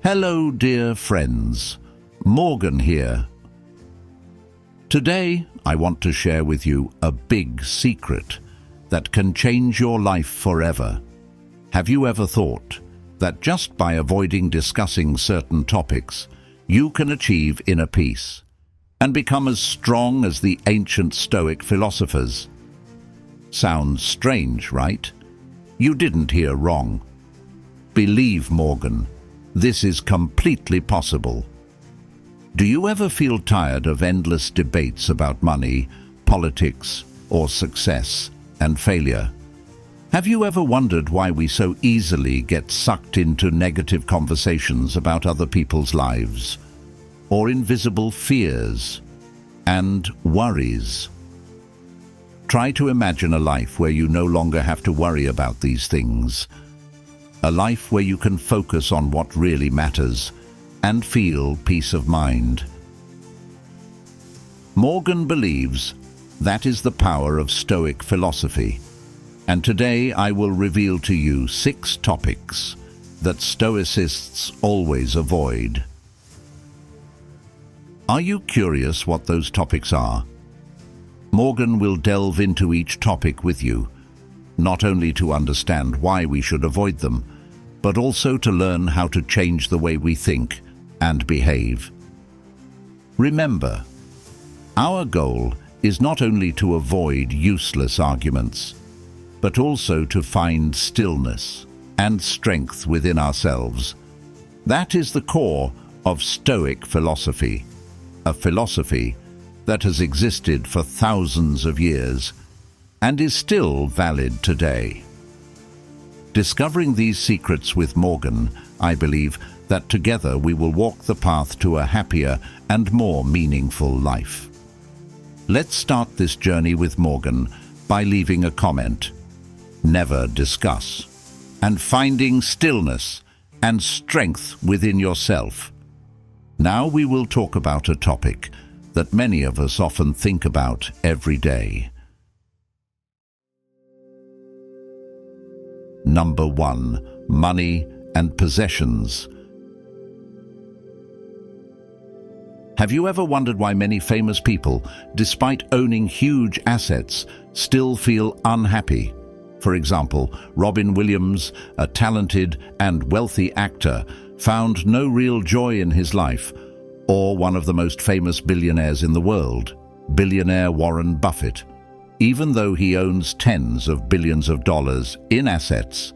Hello, dear friends. Morgan here. Today, I want to share with you a big secret that can change your life forever. Have you ever thought that just by avoiding discussing certain topics, you can achieve inner peace and become as strong as the ancient Stoic philosophers? Sounds strange, right? You didn't hear wrong. Believe Morgan, this is completely possible. Do you ever feel tired of endless debates about money, politics, or success and failure? Have you ever wondered why we so easily get sucked into negative conversations about other people's lives, or invisible fears and worries? Try to imagine a life where you no longer have to worry about these things. A life where you can focus on what really matters and feel peace of mind. Morgan believes that is the power of Stoic philosophy, and today I will reveal to you 6 topics that Stoicists always avoid. Are you curious what those topics are? Morgan will delve into each topic with you, not only to understand why we should avoid them, but also to learn how to change the way we think and behave. Remember, our goal is not only to avoid useless arguments, but also to find stillness and strength within ourselves. That is the core of Stoic philosophy, a philosophy that has existed for thousands of years and is still valid today. Discovering these secrets with Morgan, I believe that together we will walk the path to a happier and more meaningful life. Let's start this journey with Morgan by leaving a comment. Never discuss. And finding stillness and strength within yourself. Now we will talk about a topic that many of us often think about every day. Number 1. Money and possessions. Have you ever wondered why many famous people, despite owning huge assets, still feel unhappy? For example, Robin Williams, a talented and wealthy actor, found no real joy in his life, or one of the most famous billionaires in the world, billionaire Warren Buffett. Even though he owns tens of billions of dollars in assets,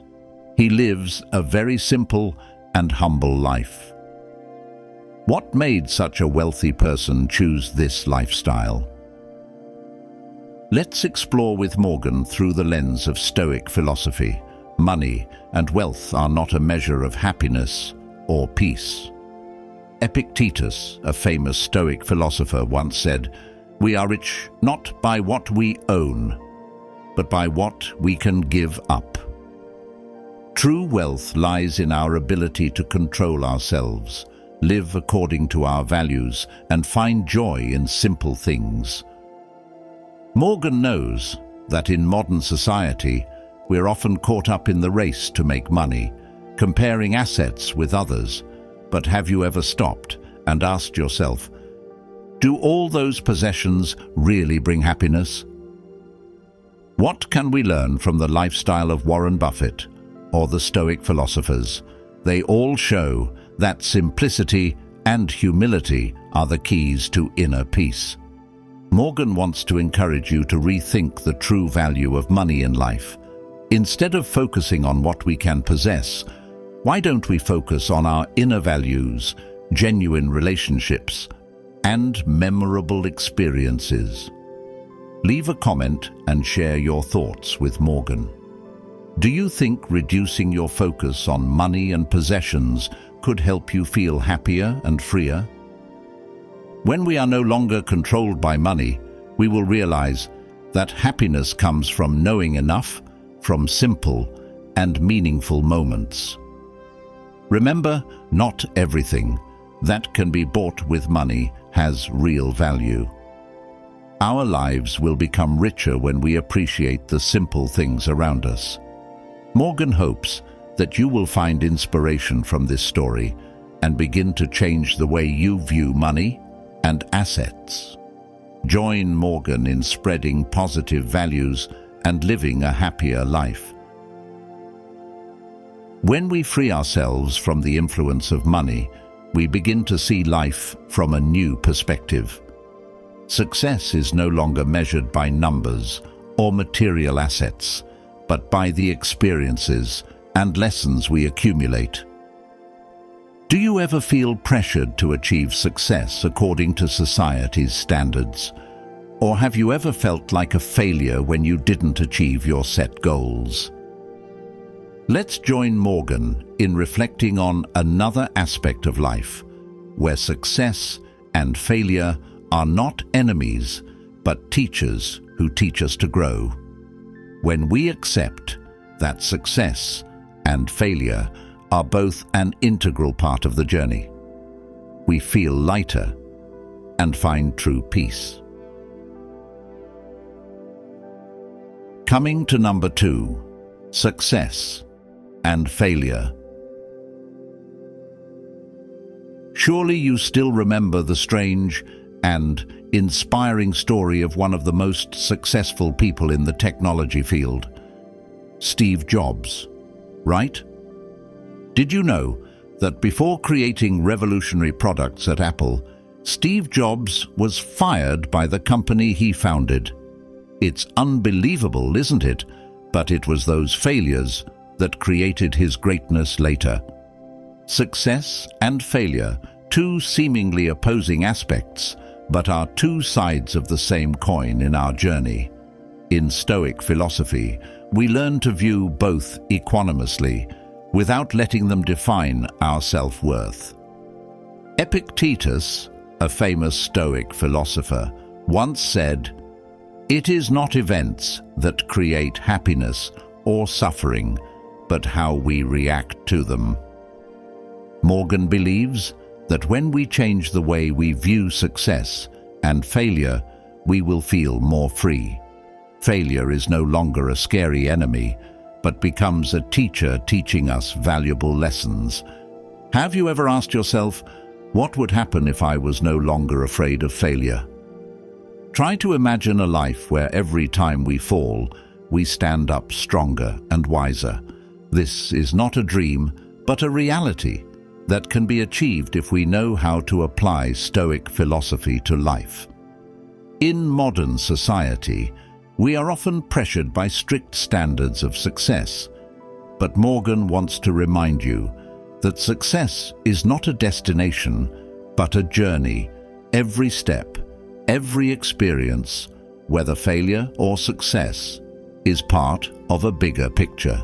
he lives a very simple and humble life. What made such a wealthy person choose this lifestyle? Let's explore with Morgan through the lens of Stoic philosophy. Money and wealth are not a measure of happiness or peace. Epictetus, a famous Stoic philosopher, once said, "We are rich not by what we own, but by what we can give up." True wealth lies in our ability to control ourselves, live according to our values, and find joy in simple things. Morgan knows that in modern society, we're often caught up in the race to make money, comparing assets with others. But have you ever stopped and asked yourself, do all those possessions really bring happiness? What can we learn from the lifestyle of Warren Buffett or the Stoic philosophers? They all show that simplicity and humility are the keys to inner peace. Morgan wants to encourage you to rethink the true value of money in life. Instead of focusing on what we can possess, why don't we focus on our inner values, genuine relationships, and memorable experiences? Leave a comment and share your thoughts with Morgan. Do you think reducing your focus on money and possessions could help you feel happier and freer? When we are no longer controlled by money, we will realize that happiness comes from knowing enough, from simple and meaningful moments. Remember, not everything that can be bought with money has real value. Our lives will become richer when we appreciate the simple things around us. Morgan hopes that you will find inspiration from this story and begin to change the way you view money and assets. Join Morgan in spreading positive values and living a happier life. When we free ourselves from the influence of money, we begin to see life from a new perspective. Success is no longer measured by numbers or material assets, but by the experiences and lessons we accumulate. Do you ever feel pressured to achieve success according to society's standards? Or have you ever felt like a failure when you didn't achieve your set goals? Let's join Morgan in reflecting on another aspect of life, where success and failure are not enemies, but teachers who teach us to grow. When we accept that success and failure are both an integral part of the journey, we feel lighter and find true peace. Coming to number 2, success and failure. Surely you still remember the strange and inspiring story of one of the most successful people in the technology field, Steve Jobs, right? Did you know that before creating revolutionary products at Apple, Steve Jobs was fired by the company he founded? It's unbelievable, isn't it? But it was those failures that created his greatness later. Success and failure, two seemingly opposing aspects, but are two sides of the same coin in our journey. In Stoic philosophy, we learn to view both equanimously, without letting them define our self-worth. Epictetus, a famous Stoic philosopher, once said, "It is not events that create happiness or suffering, but how we react to them." Morgan believes that when we change the way we view success and failure, we will feel more free. Failure is no longer a scary enemy, but becomes a teacher teaching us valuable lessons. Have you ever asked yourself, what would happen if I was no longer afraid of failure? Try to imagine a life where every time we fall, we stand up stronger and wiser. This is not a dream, but a reality that can be achieved if we know how to apply Stoic philosophy to life. In modern society, we are often pressured by strict standards of success, but Morgan wants to remind you that success is not a destination, but a journey. Every step, every experience, whether failure or success, is part of a bigger picture.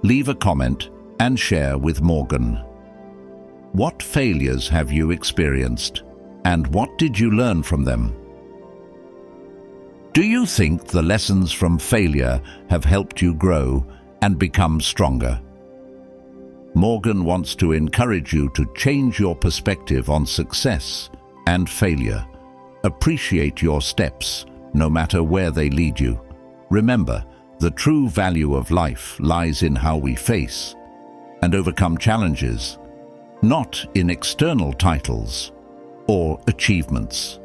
Leave a comment and share with Morgan. What failures have you experienced, and what did you learn from them? Do you think the lessons from failure have helped you grow and become stronger? Morgan wants to encourage you to change your perspective on success and failure. Appreciate your steps, no matter where they lead you. Remember, the true value of life lies in how we face and overcome challenges, not in external titles or achievements.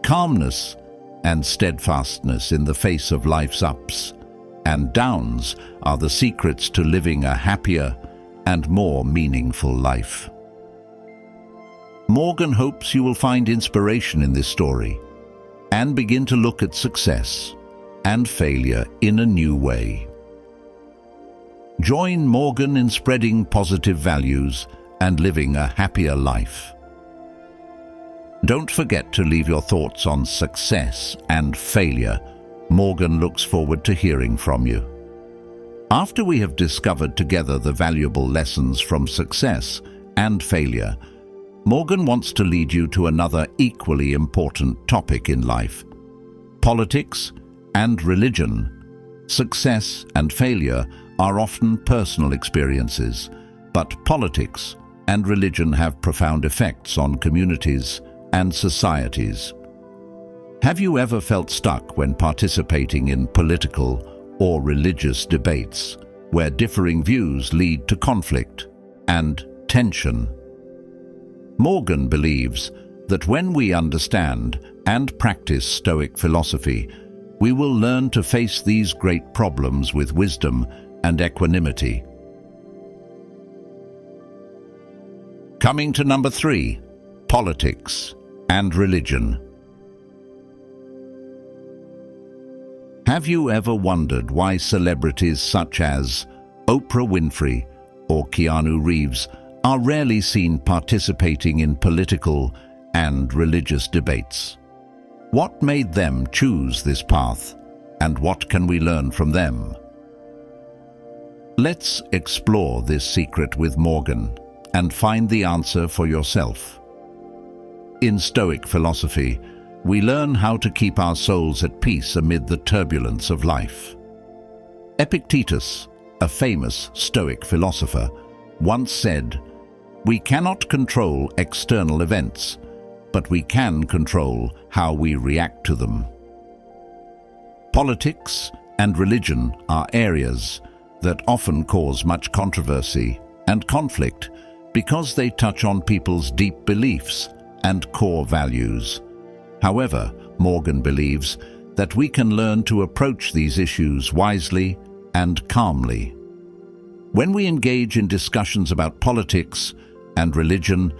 Calmness and steadfastness in the face of life's ups and downs are the secrets to living a happier and more meaningful life. Morgan hopes you will find inspiration in this story and begin to look at success and failure in a new way. Join Morgan in spreading positive values and living a happier life. Don't forget to leave your thoughts on success and failure. Morgan looks forward to hearing from you. After we have discovered together the valuable lessons from success and failure, Morgan wants to lead you to another equally important topic in life: politics and religion. Success and failure are often personal experiences, but politics and religion have profound effects on communities and societies. Have you ever felt stuck when participating in political or religious debates, where differing views lead to conflict? and tension. Morgan believes that when we understand and practice Stoic philosophy, we will learn to face these great problems with wisdom and equanimity. Coming to number 3, politics and religion. Have you ever wondered why celebrities such as Oprah Winfrey or Keanu Reeves are rarely seen participating in political and religious debates? What made them choose this path, and what can we learn from them? Let's explore this secret with Morgan and find the answer for yourself. In Stoic philosophy, we learn how to keep our souls at peace amid the turbulence of life. Epictetus, a famous Stoic philosopher, once said, "We cannot control external events, but we can control how we react to them." Politics and religion are areas that often cause much controversy and conflict because they touch on people's deep beliefs and core values. However, Morgan believes that we can learn to approach these issues wisely and calmly. When we engage in discussions about politics and religion,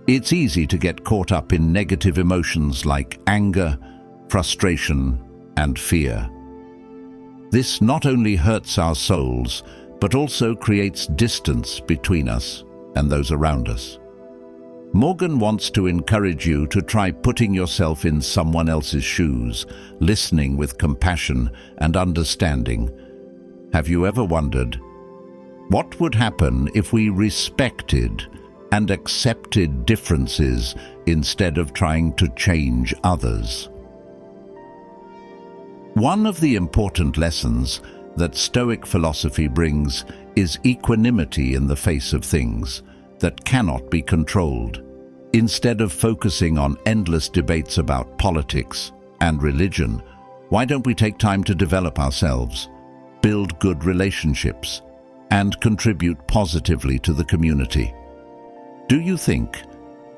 it's easy to get caught up in negative emotions like anger, frustration, and fear. This not only hurts our souls, but also creates distance between us and those around us. Morgan wants to encourage you to try putting yourself in someone else's shoes, listening with compassion and understanding. Have you ever wondered, what would happen if we respected and accepted differences instead of trying to change others? One of the important lessons that Stoic philosophy brings is equanimity in the face of things that cannot be controlled. Instead of focusing on endless debates about politics and religion, why don't we take time to develop ourselves, build good relationships, and contribute positively to the community? Do you think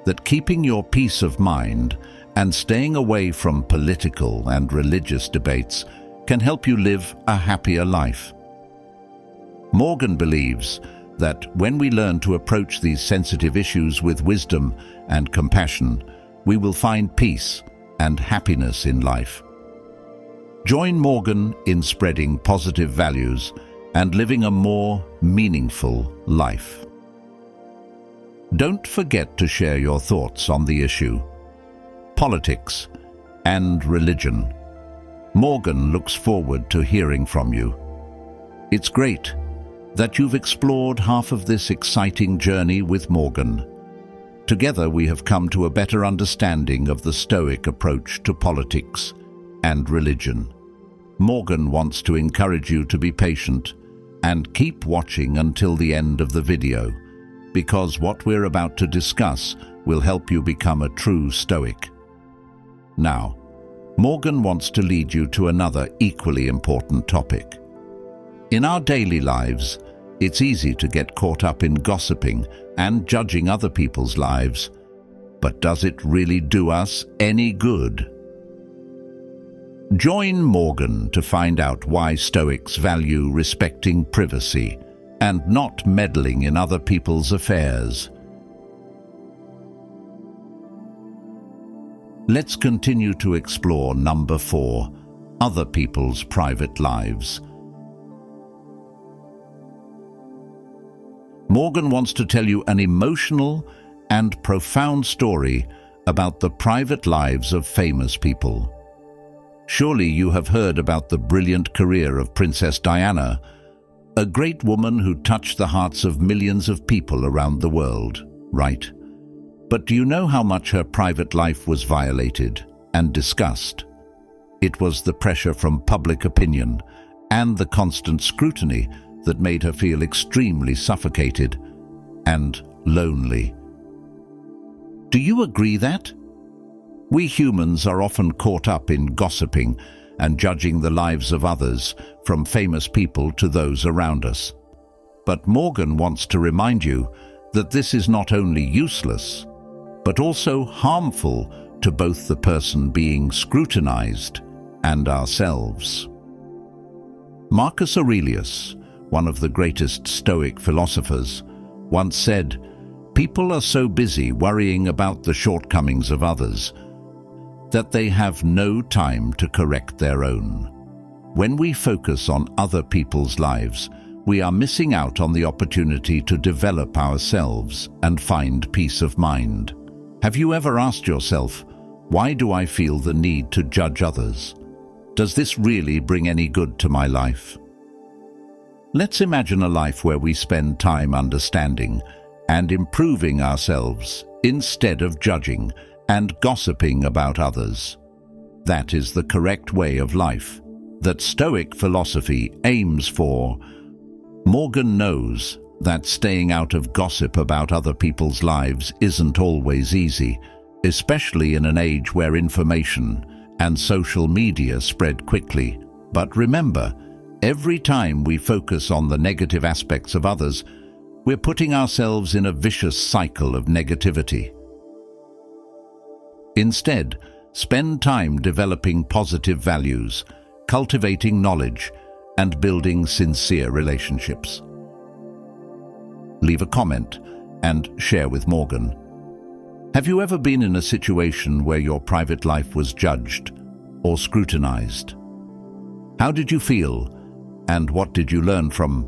that keeping your peace of mind and staying away from political and religious debates can help you live a happier life? Morgan believes that when we learn to approach these sensitive issues with wisdom and compassion, we will find peace and happiness in life. Join Morgan in spreading positive values and living a more meaningful life. Don't forget to share your thoughts on the issue. Politics and religion. Morgan looks forward to hearing from you. It's great that you've explored half of this exciting journey with Morgan. Together we have come to a better understanding of the Stoic approach to politics and religion. Morgan wants to encourage you to be patient and keep watching until the end of the video, because what we're about to discuss will help you become a true Stoic. Now, Morgan wants to lead you to another equally important topic. In our daily lives, it's easy to get caught up in gossiping and judging other people's lives. But does it really do us any good? Join Morgan to find out why Stoics value respecting privacy and not meddling in other people's affairs. Let's continue to explore number 4, other people's private lives. Morgan wants to tell you an emotional and profound story about the private lives of famous people. Surely you have heard about the brilliant career of Princess Diana, a great woman who touched the hearts of millions of people around the world, right? But do you know how much her private life was violated and discussed? It was the pressure from public opinion and the constant scrutiny that made her feel extremely suffocated and lonely. Do you agree that? We humans are often caught up in gossiping and judging the lives of others, from famous people to those around us. But Morgan wants to remind you that this is not only useless, but also harmful to both the person being scrutinized and ourselves. Marcus Aurelius, one of the greatest Stoic philosophers, once said, "People are so busy worrying about the shortcomings of others that they have no time to correct their own." When we focus on other people's lives, we are missing out on the opportunity to develop ourselves and find peace of mind. Have you ever asked yourself, why do I feel the need to judge others? Does this really bring any good to my life? Let's imagine a life where we spend time understanding and improving ourselves instead of judging and gossiping about others. That is the correct way of life that Stoic philosophy aims for. Morgan knows that staying out of gossip about other people's lives isn't always easy, especially in an age where information and social media spread quickly. But remember, every time we focus on the negative aspects of others, we're putting ourselves in a vicious cycle of negativity. Instead, spend time developing positive values, cultivating knowledge, and building sincere relationships. Leave a comment and share with Morgan. Have you ever been in a situation where your private life was judged or scrutinized? How did you feel, and what did you learn from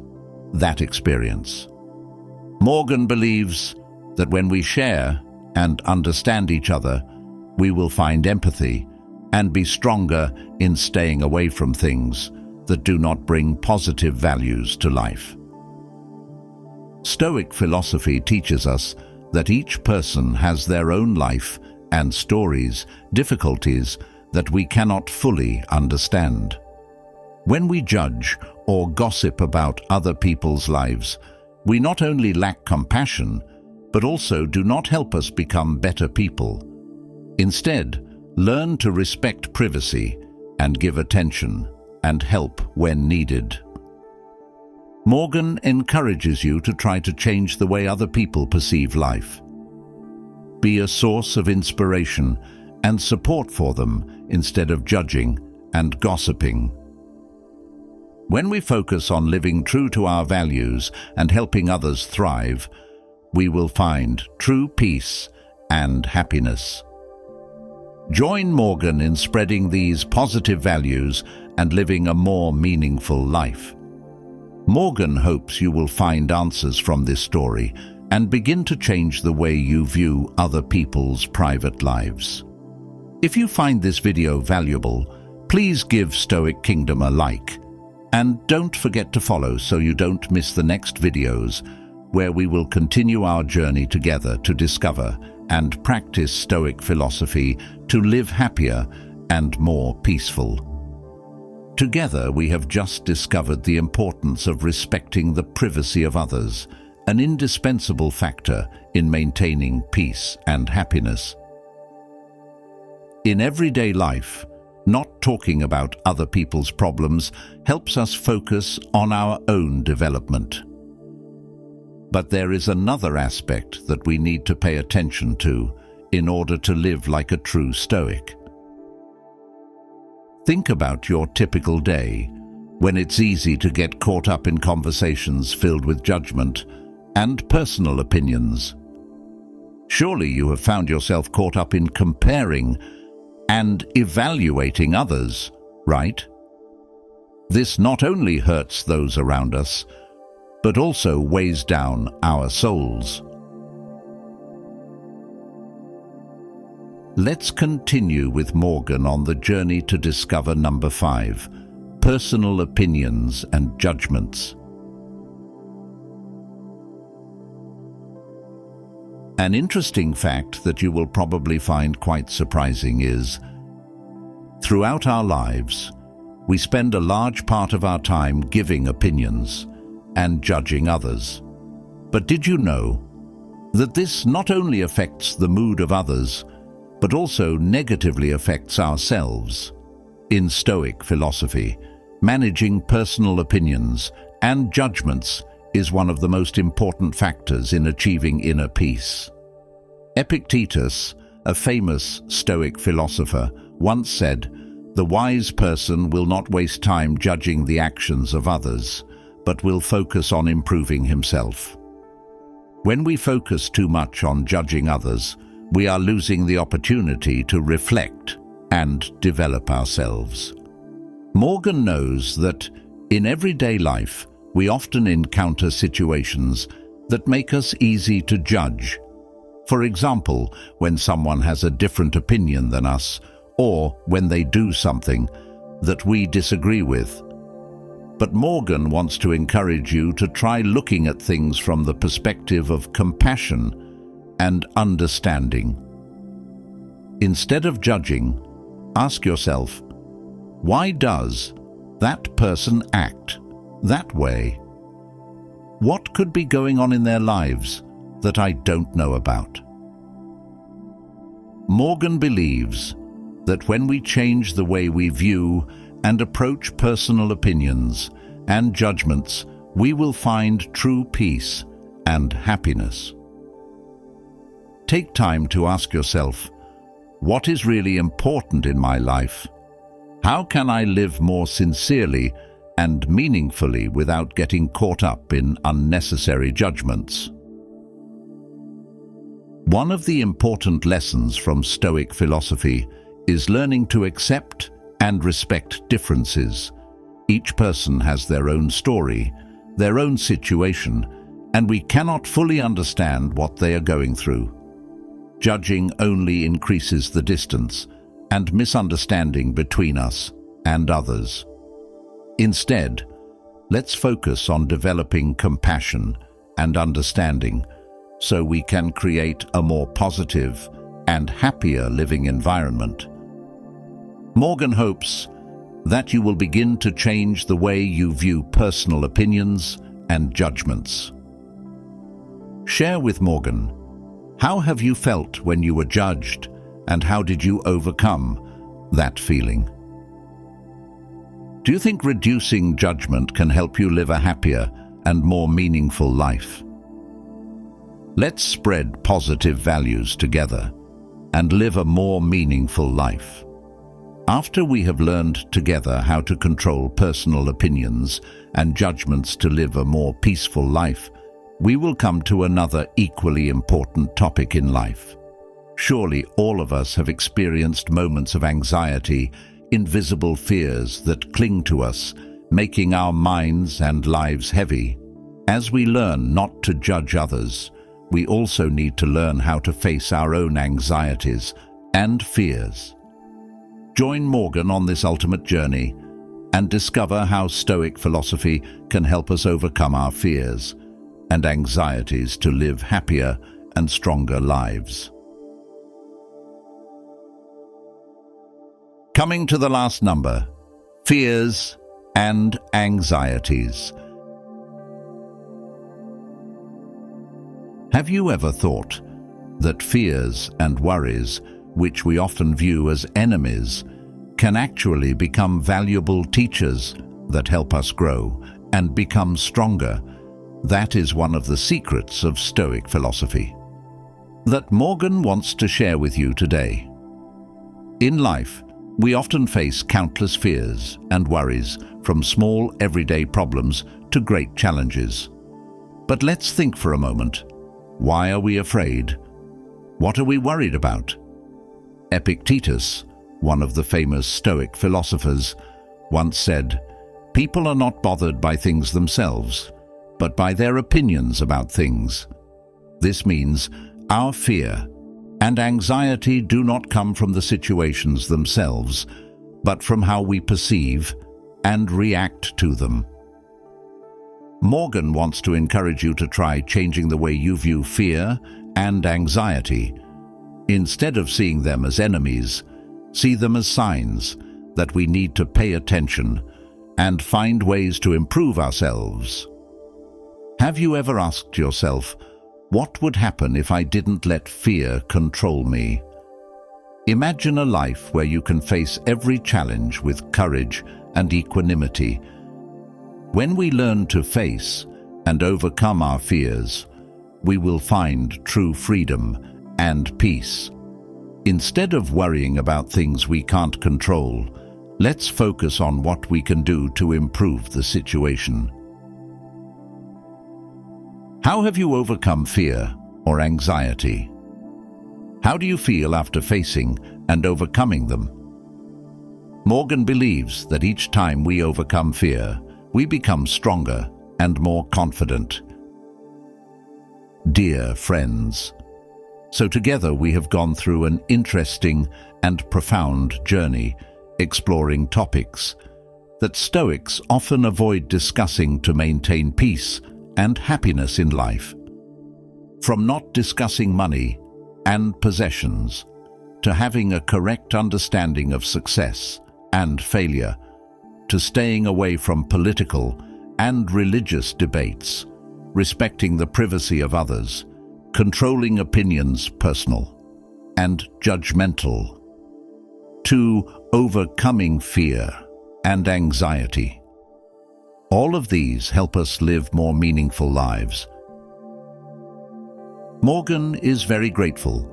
that experience? Morgan believes that when we share and understand each other, we will find empathy and be stronger in staying away from things that do not bring positive values to life. Stoic philosophy teaches us that each person has their own life and stories, difficulties that we cannot fully understand. When we judge or gossip about other people's lives, we not only lack compassion, but also do not help us become better people. Instead, learn to respect privacy and give attention and help when needed. Morgan encourages you to try to change the way other people perceive life. Be a source of inspiration and support for them instead of judging and gossiping. When we focus on living true to our values and helping others thrive, we will find true peace and happiness. Join Morgan in spreading these positive values and living a more meaningful life. Morgan hopes you will find answers from this story and begin to change the way you view other people's private lives. If you find this video valuable, please give Stoic Kingdom a like. And don't forget to follow so you don't miss the next videos where we will continue our journey together to discover and practice Stoic philosophy to live happier and more peaceful. Together we have just discovered the importance of respecting the privacy of others, an indispensable factor in maintaining peace and happiness. In everyday life, not talking about other people's problems helps us focus on our own development. But there is another aspect that we need to pay attention to in order to live like a true Stoic. Think about your typical day, when it's easy to get caught up in conversations filled with judgment and personal opinions. Surely you have found yourself caught up in comparing and evaluating others, right? This not only hurts those around us, but also weighs down our souls. Let's continue with Morgan on the journey to discover number 5, personal opinions and judgments. An interesting fact that you will probably find quite surprising is, throughout our lives, we spend a large part of our time giving opinions and judging others. But did you know that this not only affects the mood of others, but also negatively affects ourselves? In Stoic philosophy, managing personal opinions and judgments is one of the most important factors in achieving inner peace. Epictetus, a famous Stoic philosopher, once said, "The wise person will not waste time judging the actions of others, but will focus on improving himself." When we focus too much on judging others, we are losing the opportunity to reflect and develop ourselves. Morgan knows that in everyday life, we often encounter situations that make us easy to judge. For example, when someone has a different opinion than us, or when they do something that we disagree with. But Morgan wants to encourage you to try looking at things from the perspective of compassion and understanding. Instead of judging, ask yourself, why does that person act that way? What could be going on in their lives that I don't know about? Morgan believes that when we change the way we view and approach personal opinions and judgments, we will find true peace and happiness. Take time to ask yourself, what is really important in my life? How can I live more sincerely and meaningfully without getting caught up in unnecessary judgments? One of the important lessons from Stoic philosophy is learning to accept and respect differences. Each person has their own story, their own situation, and we cannot fully understand what they are going through. Judging only increases the distance and misunderstanding between us and others. Instead, let's focus on developing compassion and understanding so we can create a more positive and happier living environment. Morgan hopes that you will begin to change the way you view personal opinions and judgments. Share with Morgan, how have you felt when you were judged, and how did you overcome that feeling? Do you think reducing judgment can help you live a happier and more meaningful life? Let's spread positive values together and live a more meaningful life. After we have learned together how to control personal opinions and judgments to live a more peaceful life, we will come to another equally important topic in life. Surely all of us have experienced moments of anxiety, invisible fears that cling to us, making our minds and lives heavy. As we learn not to judge others, we also need to learn how to face our own anxieties and fears. Join Morgan on this ultimate journey and discover how Stoic philosophy can help us overcome our fears and anxieties to live happier and stronger lives. Coming to the last number, fears and anxieties. Have you ever thought that fears and worries, which we often view as enemies, can actually become valuable teachers that help us grow and become stronger? That is one of the secrets of Stoic philosophy that Morgan wants to share with you today. In life, we often face countless fears and worries, from small everyday problems to great challenges. But let's think for a moment. Why are we afraid? What are we worried about? Epictetus, one of the famous Stoic philosophers, once said, "People are not bothered by things themselves, but by their opinions about things." This means our fear and anxiety do not come from the situations themselves, but from how we perceive and react to them. Morgan wants to encourage you to try changing the way you view fear and anxiety. Instead of seeing them as enemies, see them as signs that we need to pay attention and find ways to improve ourselves. Have you ever asked yourself, what would happen if I didn't let fear control me? Imagine a life where you can face every challenge with courage and equanimity. When we learn to face and overcome our fears, we will find true freedom and peace. Instead of worrying about things we can't control, let's focus on what we can do to improve the situation. How have you overcome fear or anxiety? How do you feel after facing and overcoming them? Morgan believes that each time we overcome fear, we become stronger and more confident. Dear friends, so together we have gone through an interesting and profound journey, exploring topics that Stoics often avoid discussing to maintain peace and happiness in life. From not discussing money and possessions to having a correct understanding of success and failure, to staying away from political and religious debates, respecting the privacy of others, controlling opinions personal and judgmental, to overcoming fear and anxiety. All of these help us live more meaningful lives. Morgan is very grateful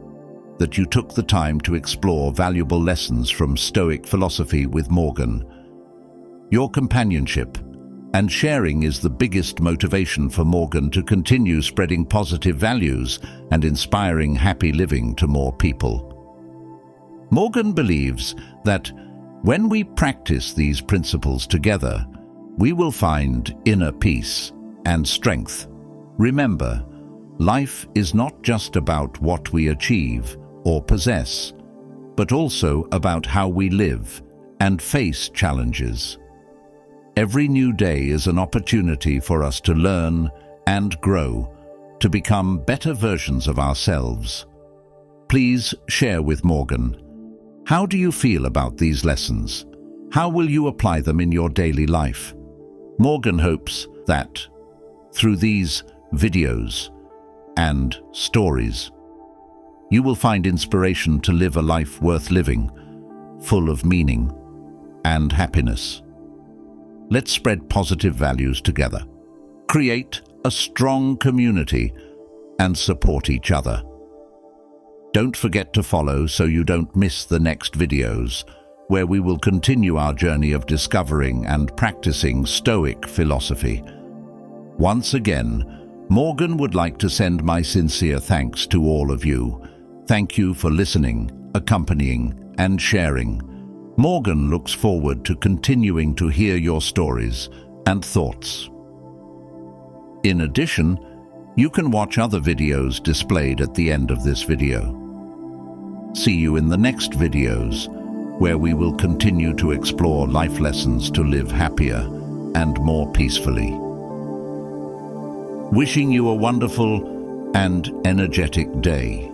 that you took the time to explore valuable lessons from Stoic philosophy with Morgan. Your companionship and sharing is the biggest motivation for Morgan to continue spreading positive values and inspiring happy living to more people. Morgan believes that when we practice these principles together, we will find inner peace and strength. Remember, life is not just about what we achieve or possess, but also about how we live and face challenges. Every new day is an opportunity for us to learn and grow, to become better versions of ourselves. Please share with Morgan. How do you feel about these lessons? How will you apply them in your daily life? Morgan hopes that through these videos and stories, you will find inspiration to live a life worth living, full of meaning and happiness. Let's spread positive values together, create a strong community, and support each other. Don't forget to follow so you don't miss the next videos, where we will continue our journey of discovering and practicing Stoic philosophy. Once again, Morgan would like to send my sincere thanks to all of you. Thank you for listening, accompanying, and sharing. Morgan looks forward to continuing to hear your stories and thoughts. In addition, you can watch other videos displayed at the end of this video. See you in the next videos, where we will continue to explore life lessons to live happier and more peacefully. Wishing you a wonderful and energetic day.